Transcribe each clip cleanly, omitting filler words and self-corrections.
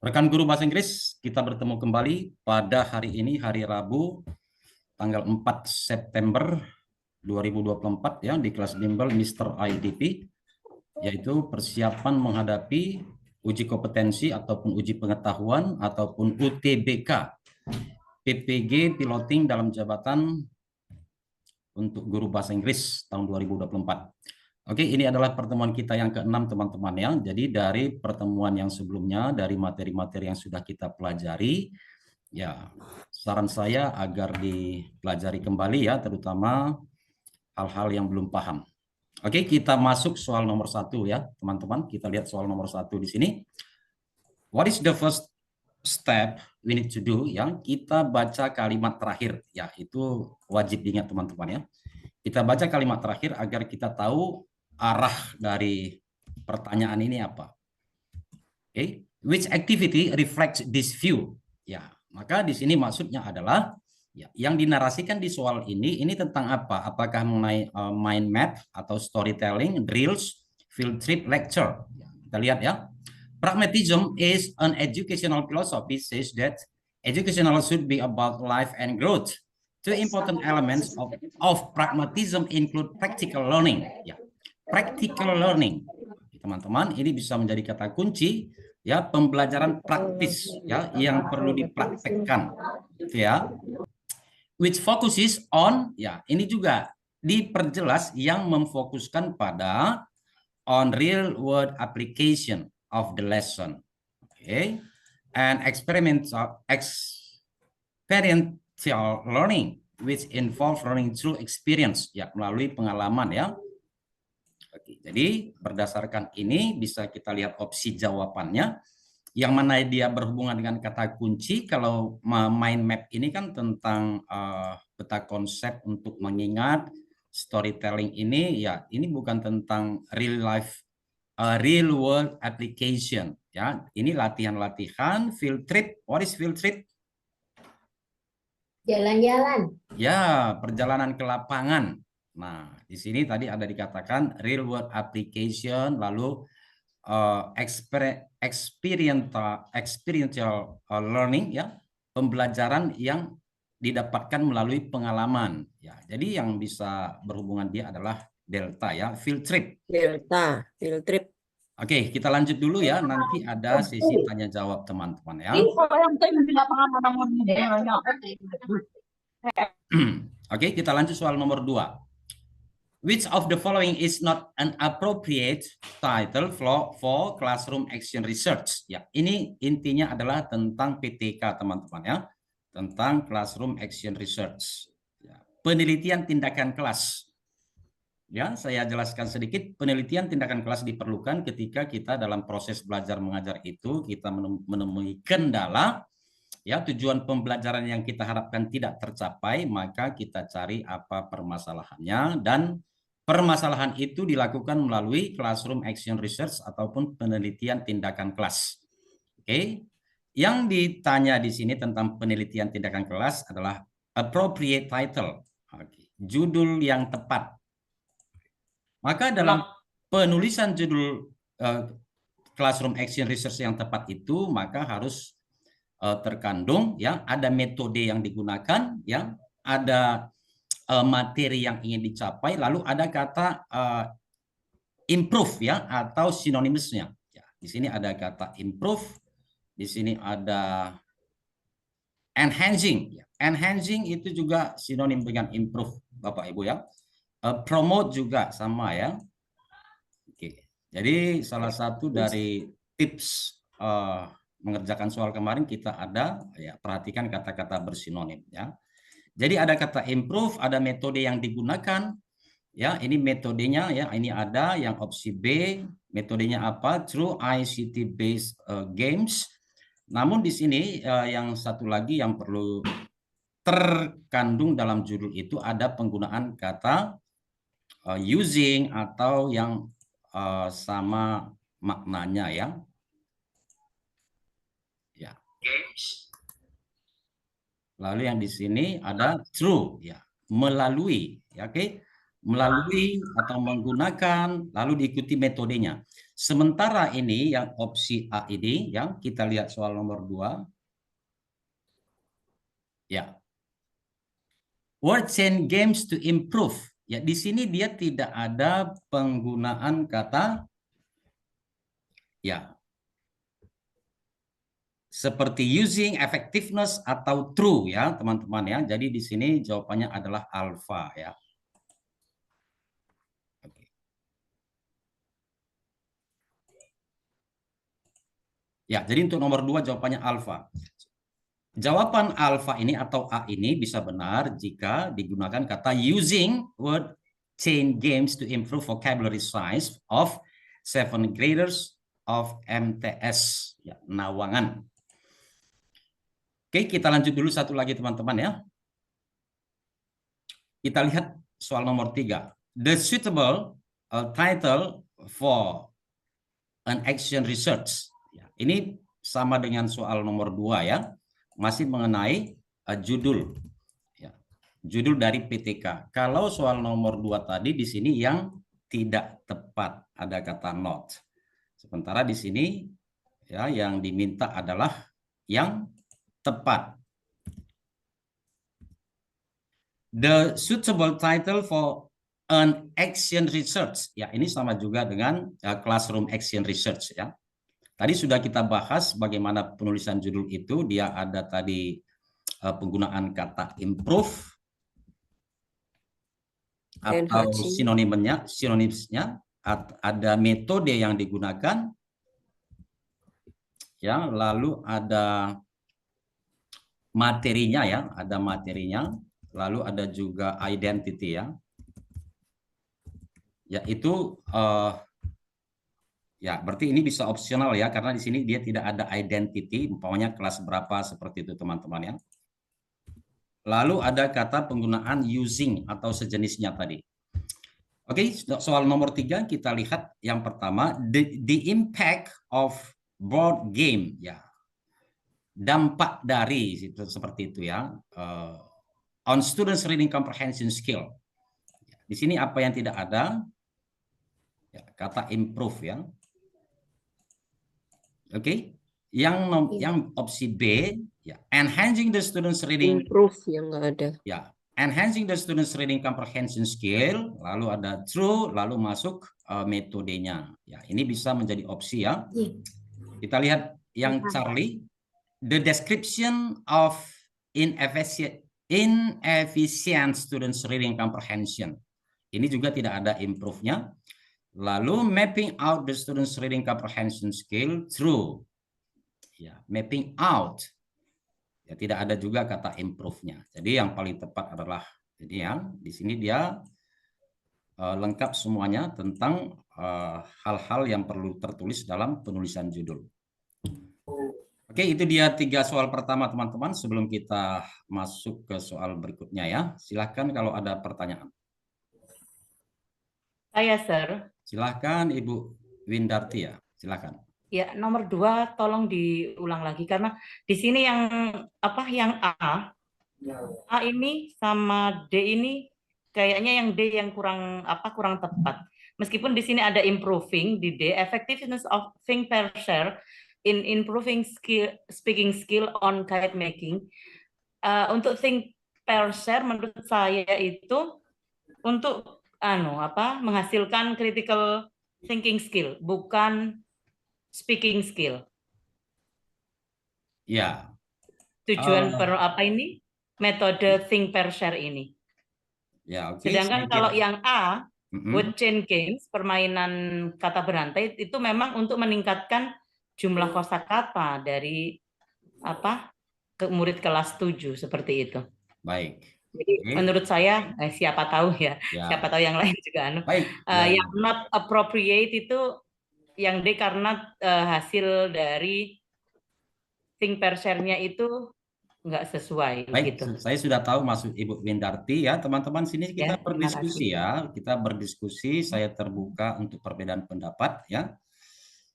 Rekan guru bahasa Inggris, kita bertemu kembali pada hari ini, hari Rabu, tanggal 4 September 2024 ya, di kelas bimbel Mr. IDP, yaitu persiapan menghadapi uji kompetensi ataupun uji pengetahuan ataupun UTBK, PPG Piloting dalam jabatan untuk guru bahasa Inggris tahun 2024. Oke, ini adalah pertemuan kita yang ke-6 teman-teman ya. Jadi dari pertemuan yang sebelumnya, dari materi-materi yang sudah kita pelajari, ya saran saya agar dipelajari kembali ya, terutama hal-hal yang belum paham. Oke, kita masuk soal nomor 1 ya teman-teman. Kita lihat soal nomor 1 di sini. What is the first step we need to do? Ya, kita baca kalimat terakhir ya, itu wajib diingat teman-teman ya. Kita baca kalimat terakhir agar kita tahu arah dari pertanyaan ini apa. Okay. Which activity reflects this view? Ya, maka di sini maksudnya adalah ya, yang dinarasikan di soal ini tentang apa? Apakah mengenai mind map atau storytelling, drills, field trip, lecture? Ya, kita lihat ya. Pragmatism is an educational philosophy says that educational should be about life and growth. Two important elements of pragmatism include practical learning. Ya, practical learning, teman-teman, ini bisa menjadi kata kunci ya, pembelajaran praktis ya yang perlu dipraktekkan, gitu ya. Which focuses on, ya ini juga diperjelas yang memfokuskan pada on real world application of the lesson. Okay. And experiential learning which involve learning through experience, ya melalui pengalaman ya. Oke, jadi berdasarkan ini bisa kita lihat opsi jawabannya, yang mana dia berhubungan dengan kata kunci. Kalau mind map ini kan tentang peta konsep untuk mengingat, storytelling ini ya ini bukan tentang real life, real world application ya. Ini latihan-latihan. Field trip, what is field trip? Jalan-jalan. Ya, perjalanan ke lapangan. Nah, di sini tadi ada dikatakan real world application, lalu experiential learning ya, pembelajaran yang didapatkan melalui pengalaman ya. Jadi yang bisa berhubungan dia adalah delta ya, field trip. Delta, field trip. Oke, kita lanjut dulu ya, nanti ada sesi tanya jawab teman-teman ya. Oke, kita lanjut soal nomor 2. Which of the following is not an appropriate title for classroom action research? Ya, ini intinya adalah tentang PTK teman-teman ya, tentang classroom action research. Ya, penelitian tindakan kelas. Ya, saya jelaskan sedikit. Penelitian tindakan kelas diperlukan ketika kita dalam proses belajar mengajar itu kita menemui kendala. Ya, tujuan pembelajaran yang kita harapkan tidak tercapai, maka kita cari apa permasalahannya, dan permasalahan itu dilakukan melalui classroom action research ataupun penelitian tindakan kelas. Oke. Yang ditanya di sini tentang penelitian tindakan kelas adalah appropriate title. Oke. Judul yang tepat. Maka dalam penulisan judul classroom action research yang tepat itu, maka harus terkandung ya, ada metode yang digunakan ya, ada materi yang ingin dicapai, lalu ada kata improve ya atau sinonimusnya ya. Di sini ada kata improve, di sini ada enhancing ya. Enhancing itu juga sinonim dengan improve Bapak Ibu ya. Promote juga sama ya. Oke, jadi salah satu dari tips mengerjakan soal kemarin kita ada ya, perhatikan kata-kata bersinonim ya. Jadi ada kata improve, ada metode yang digunakan ya, ini metodenya ya, ini ada yang opsi B, metodenya apa? Through ICT based games. Namun di sini yang satu lagi yang perlu terkandung dalam judul itu ada penggunaan kata using atau yang sama maknanya ya. Ya. Lalu yang di sini ada through ya, melalui ya, oke. melalui atau menggunakan, lalu diikuti metodenya. Sementara ini yang opsi A ini, yang kita lihat soal nomor 2, ya, words and games to improve. Ya, di sini dia tidak ada penggunaan kata ya seperti using, effectiveness atau true ya, teman-teman ya. Jadi di sini jawabannya adalah alpha ya. Ya, jadi untuk nomor 2 jawabannya alpha. Jawaban alpha ini atau A ini bisa benar jika digunakan kata using word chain games to improve vocabulary size of 7th graders of MTS ya, Nawangan. Oke, kita lanjut dulu satu lagi teman-teman ya. Kita lihat soal nomor 3. The suitable title for an action research. Ya, ini sama dengan soal nomor 2 ya. Masih mengenai judul. Ya, judul dari PTK. Kalau soal nomor 2 tadi di sini yang tidak tepat ada kata not. Sementara di sini ya yang diminta adalah yang tepat. The suitable title for an action research. Ya, ini sama juga dengan classroom action research ya. Tadi sudah kita bahas bagaimana penulisan judul itu, dia ada tadi penggunaan kata improve atau sinonimnya, ada metode yang digunakan, ya, lalu ada materinya ya, ada materinya, lalu ada juga identity ya, yaitu ya, berarti ini bisa opsional ya, karena di sini dia tidak ada identity, umpamanya kelas berapa seperti itu teman-teman ya. Lalu ada kata penggunaan using atau sejenisnya tadi. Oke, soal nomor 3 kita lihat yang pertama, the impact of board game ya. Dampak dari seperti itu ya. On students reading comprehension skill. Di sini apa yang tidak ada? Ya, kata improve ya. Oke, yang opsi B ya, enhancing the students reading improve yang nggak ada. Ya, enhancing the students reading comprehension skill, lalu ada true, lalu masuk metodenya. Ya, ini bisa menjadi opsi ya. Kita lihat yang Charlie, the description of inefficient students reading comprehension. Ini juga tidak ada improve-nya. Lalu mapping out the students reading comprehension skill true. Ya, mapping out. Ya, tidak ada juga kata improve-nya. Jadi yang paling tepat adalah jadi yang di sini dia lengkap semuanya tentang hal-hal yang perlu tertulis dalam penulisan judul. Oke, itu dia 3 soal pertama teman-teman sebelum kita masuk ke soal berikutnya ya. Silahkan kalau ada pertanyaan. Saya, Sir. Silahkan Ibu Windarti ya, silahkan. Ya, nomor 2 tolong diulang lagi karena di sini yang yang A ini sama D ini kayaknya yang D yang kurang tepat. Meskipun di sini ada improving di D, effectiveness of think per share in improving speaking skill on kite making. Untuk think per share menurut saya itu untuk menghasilkan critical thinking skill, bukan speaking skill. Ya. Tujuan metode think per share ini. Ya, oke. Sedangkan kalau yang A, word chain games, permainan kata berantai, itu memang untuk meningkatkan jumlah kosakata dari murid kelas 7 seperti itu. Baik. Jadi menurut saya siapa tahu siapa tahu yang lain juga yang not appropriate itu yang D karena hasil dari think per share-nya itu nggak sesuai. Baik, gitu. Saya sudah tahu maksud Ibu Windarti ya, teman-teman sini kita berdiskusi ya, kita berdiskusi, saya terbuka untuk perbedaan pendapat ya,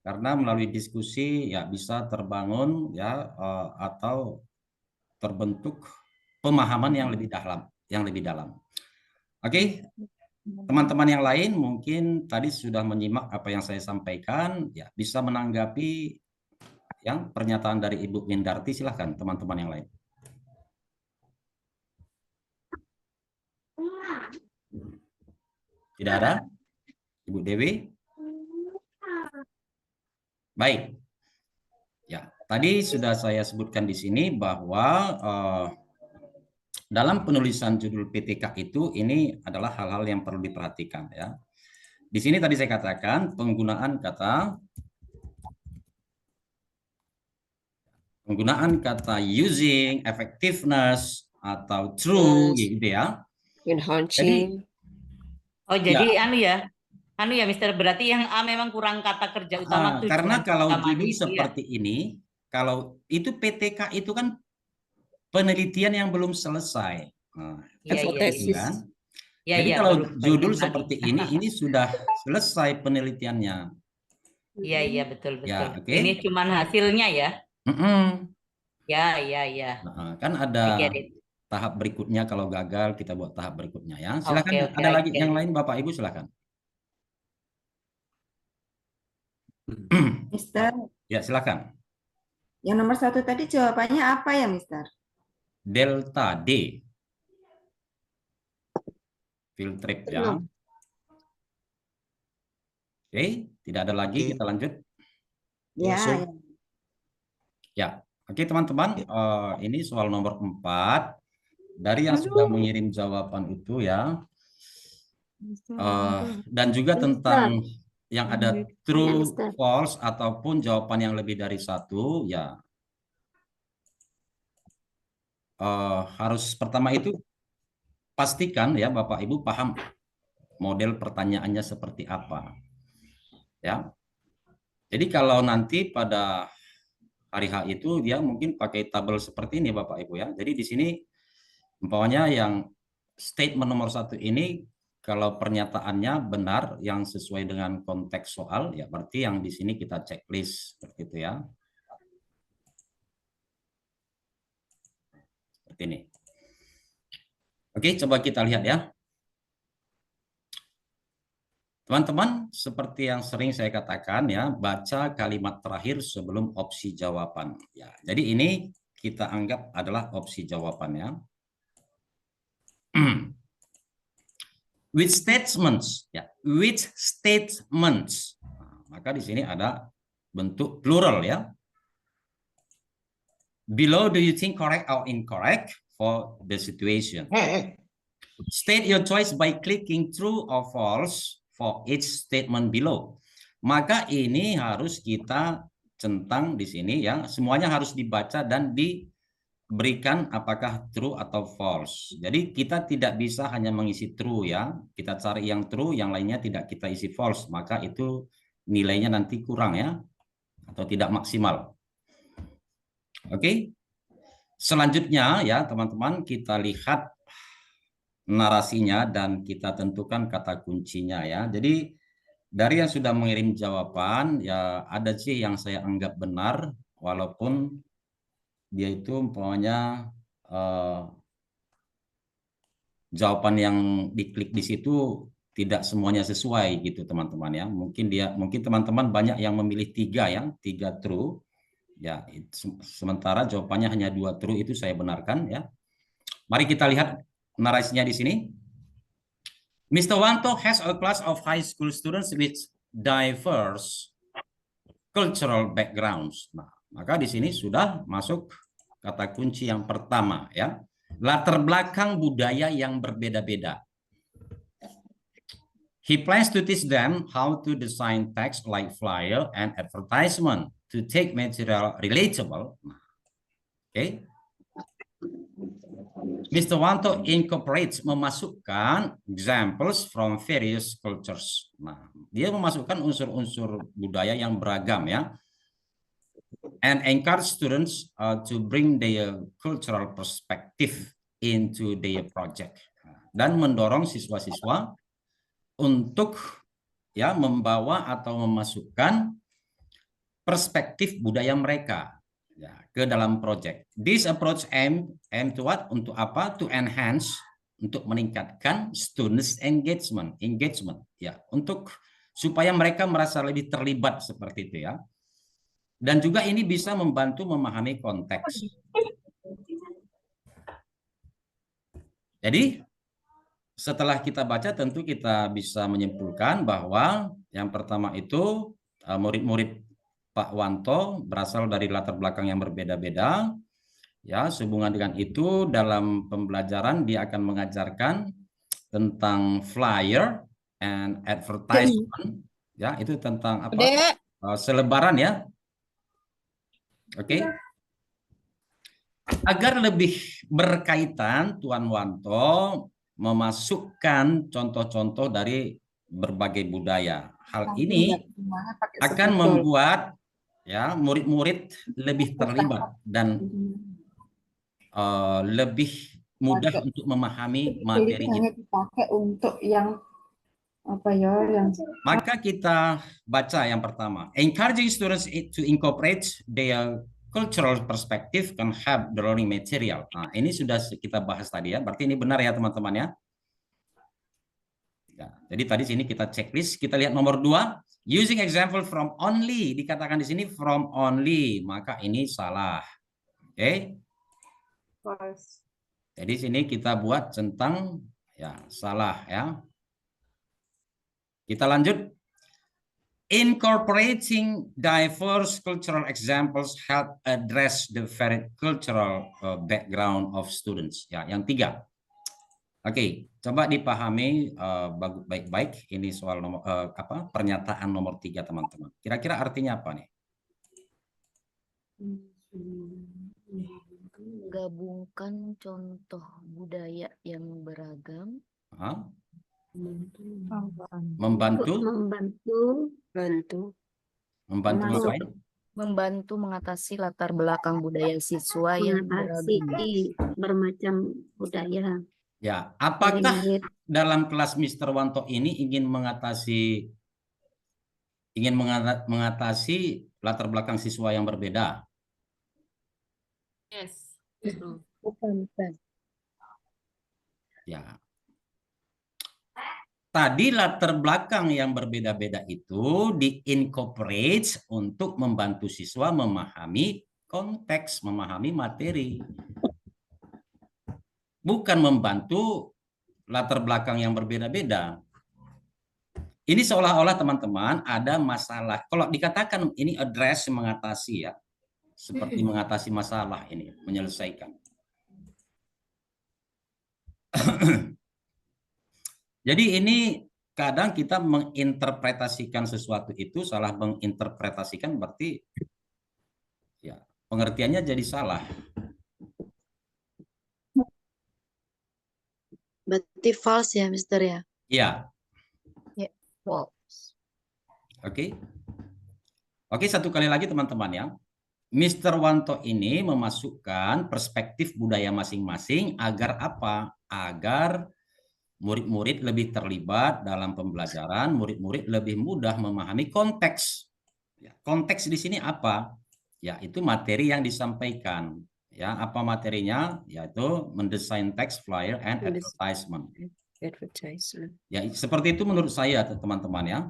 karena melalui diskusi ya bisa terbangun ya atau terbentuk pemahaman yang lebih dalam, Oke, Teman-teman yang lain mungkin tadi sudah menyimak apa yang saya sampaikan, ya bisa menanggapi yang pernyataan dari Ibu Windarti, silahkan teman-teman yang lain. Tidak ada? Ibu Dewi? Baik. Ya, tadi sudah saya sebutkan di sini bahwa dalam penulisan judul PTK itu ini adalah hal-hal yang perlu diperhatikan ya. Di sini tadi saya katakan penggunaan kata using, effectiveness atau true Yes. gitu ya. Enhancing. Oh, jadi anu ya Mister, berarti yang A memang kurang kata kerja utama Karena tujuan kalau utamanya judul itu ya. seperti ini, kalau itu PTK itu kan penelitian yang belum selesai. Nah, kan Iya, iya, seperti itu iya. kan. Ya, Jadi ya, kalau baru judul kembali. seperti ini sudah selesai penelitiannya. Iya, iya, betul, betul. Ya, oke. Ini cuman hasilnya ya. Ya, ya, ya. Nah, kan I ada get it. tahap berikutnya, kalau gagal kita buat tahap berikutnya ya. Oke, Silakan, oke, ada I lagi get yang it. lain Bapak Ibu, silakan. Mister, Ya, silakan. yang nomor 1 tadi jawabannya apa ya, Mister? Delta D. Field trip ya. Oke, tidak ada lagi, kita lanjut. Ya, sir. ya. Ya, oke teman-teman, ini soal nomor 4. Dari yang sudah mengirim jawaban itu ya, dan juga tentang yang ada true, false, ataupun jawaban yang lebih dari satu, ya harus pertama itu pastikan ya Bapak Ibu paham model pertanyaannya seperti apa. Ya, jadi kalau nanti pada hari H itu dia mungkin pakai tabel seperti ini Bapak Ibu ya. Jadi di sini umpamanya yang statement nomor 1 ini kalau pernyataannya benar yang sesuai dengan konteks soal, ya berarti yang di sini kita checklist seperti itu ya. Seperti ini. Oke, coba kita lihat ya. Teman-teman, seperti yang sering saya katakan ya, baca kalimat terakhir sebelum opsi jawaban. Ya, jadi ini kita anggap adalah opsi jawabannya. Which statements? Ya, which statements? Nah, maka di sini ada bentuk plural ya. Below, do you think correct or incorrect for the situation? State your choice by clicking true or false for each statement below. Maka ini harus kita centang di sini ya. Semuanya harus dibaca dan diberikan apakah true atau false. Jadi kita tidak bisa hanya mengisi true ya. Kita cari yang true, yang lainnya tidak kita isi false. Maka itu nilainya nanti kurang ya. Atau tidak maksimal. Oke. Selanjutnya ya teman-teman, kita lihat narasinya dan kita tentukan kata kuncinya ya. Jadi dari yang sudah mengirim jawaban ya ada sih yang saya anggap benar walaupun dia itu umpamanya jawaban yang diklik di situ tidak semuanya sesuai gitu teman-teman ya. Mungkin teman-teman banyak yang memilih 3 ya, 3 true. Ya, sementara jawabannya hanya 2 true, itu saya benarkan ya. Mari kita lihat narasinya di sini. Mr. Wanto has a class of high school students with diverse cultural backgrounds. Nah, maka di sini sudah masuk kata kunci yang pertama ya. Latar belakang budaya yang berbeda-beda. He plans to teach them how to design text like flyer and advertisement to take material relatable. Oke. Mr. Wanto incorporates, memasukkan examples from various cultures. Nah, dia memasukkan unsur-unsur budaya yang beragam ya. And encourage students to bring their cultural perspective into their project. Dan mendorong siswa-siswa untuk ya membawa atau memasukkan perspektif budaya mereka ya, ke dalam project. This approach aim to what? Untuk apa? To enhance untuk meningkatkan students engagement ya, untuk supaya mereka merasa lebih terlibat seperti itu ya. Dan juga ini bisa membantu memahami konteks. Jadi setelah kita baca tentu kita bisa menyimpulkan bahwa yang pertama itu murid-murid Pak Wanto berasal dari latar belakang yang berbeda-beda. Ya, sehubungan dengan itu dalam pembelajaran dia akan mengajarkan tentang flyer and advertisement. Ya, itu tentang apa? Selebaran ya. Oke. Agar lebih berkaitan, Tuan Wanto memasukkan contoh-contoh dari berbagai budaya. Hal ini akan membuat ya murid-murid lebih terlibat dan lebih mudah untuk memahami materi hanya itu. dipakai untuk yang apa ya, yang Maka kita baca yang pertama, encouraging students to incorporate their cultural perspective can help the learning material. Nah, ini sudah kita bahas tadi ya. Berarti ini benar ya teman-teman ya. Ya, jadi tadi sini kita checklist, kita lihat nomor 2, using example from only, dikatakan di sini from only, maka ini salah. Oke. Jadi sini kita buat tentang ya salah ya. Kita lanjut. Incorporating diverse cultural examples help address the varied cultural background of students. Ya, yang 3. Oke, coba dipahami baik-baik ini soal nomor pernyataan nomor 3 teman-teman. Kira-kira artinya apa nih? Menggabungkan contoh budaya yang beragam. Membantu Masuk. Membantu mengatasi latar belakang budaya siswa yang beragam. Bermacam budaya. Ya, apakah dalam kelas Mr. Wanto ini ingin mengatasi latar belakang siswa yang berbeda? Yes. Bukan. Ya. Tadi latar belakang yang berbeda-beda itu di-incorporate untuk membantu siswa memahami konteks, memahami materi. Bukan membantu latar belakang yang berbeda-beda. Ini seolah-olah teman-teman ada masalah. Kalau dikatakan ini address, mengatasi ya. Seperti mengatasi masalah ini, menyelesaikan. Jadi ini kadang kita menginterpretasikan sesuatu itu salah menginterpretasikan, berarti ya pengertiannya jadi salah. Berarti false ya, Mister ya? Iya. Ya, false. Oke. Oke, satu kali lagi teman-teman ya. Mr. Wanto ini memasukkan perspektif budaya masing-masing agar apa? Agar murid-murid lebih terlibat dalam pembelajaran, murid-murid lebih mudah memahami konteks. Ya, konteks di sini apa? Ya, itu materi yang disampaikan. Ya, apa materinya? Yaitu mendesain teks, flyer, and advertisement. Ya, seperti itu menurut saya, teman-teman ya.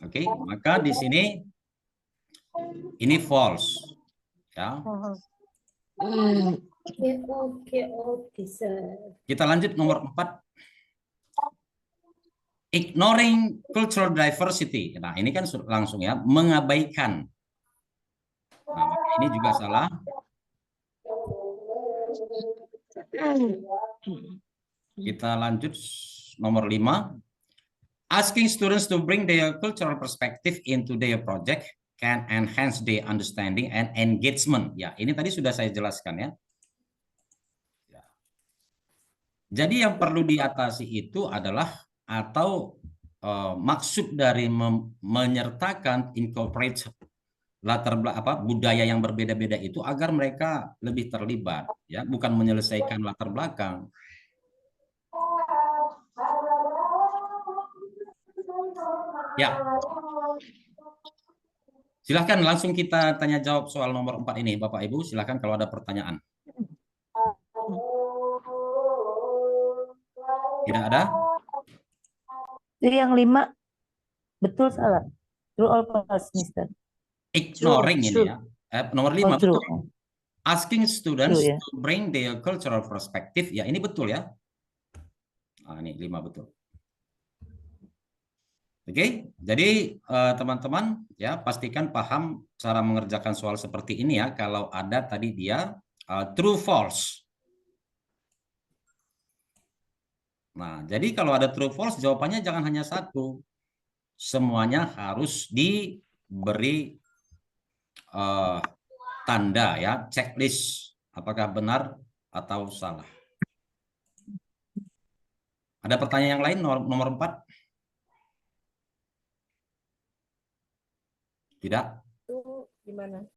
Oke, maka di sini ini false. Ya. Kita lanjut nomor 4. Ignoring cultural diversity. Nah, ini kan langsung ya, mengabaikan. Nah, maka ini juga salah. Kita lanjut nomor 5. Asking students to bring their cultural perspective into their project can enhance their understanding and engagement. Ya, ini tadi sudah saya jelaskan ya. Jadi yang perlu diatasi itu adalah atau maksud dari menyertakan incorporate latar belakang budaya yang berbeda-beda itu agar mereka lebih terlibat ya, bukan menyelesaikan latar belakang. Ya. Silahkan langsung kita tanya jawab soal nomor 4 ini Bapak Ibu, silahkan kalau ada pertanyaan. Tidak ada? Jadi yang 5 betul salah? True or false, Mister? Ignoring ini true. ya. Nomor Oh, 5 true. betul. Asking students True, ya. to bring their cultural perspective. Ya, ini betul ya. Nah, ini 5 betul. Oke, jadi teman-teman ya pastikan paham cara mengerjakan soal seperti ini ya. Kalau ada tadi dia true false. Nah, jadi kalau ada true false jawabannya jangan hanya satu. Semuanya harus diberi tanda ya, checklist apakah benar atau salah. Ada pertanyaan yang lain nomor 4? Tidak? Itu gimana?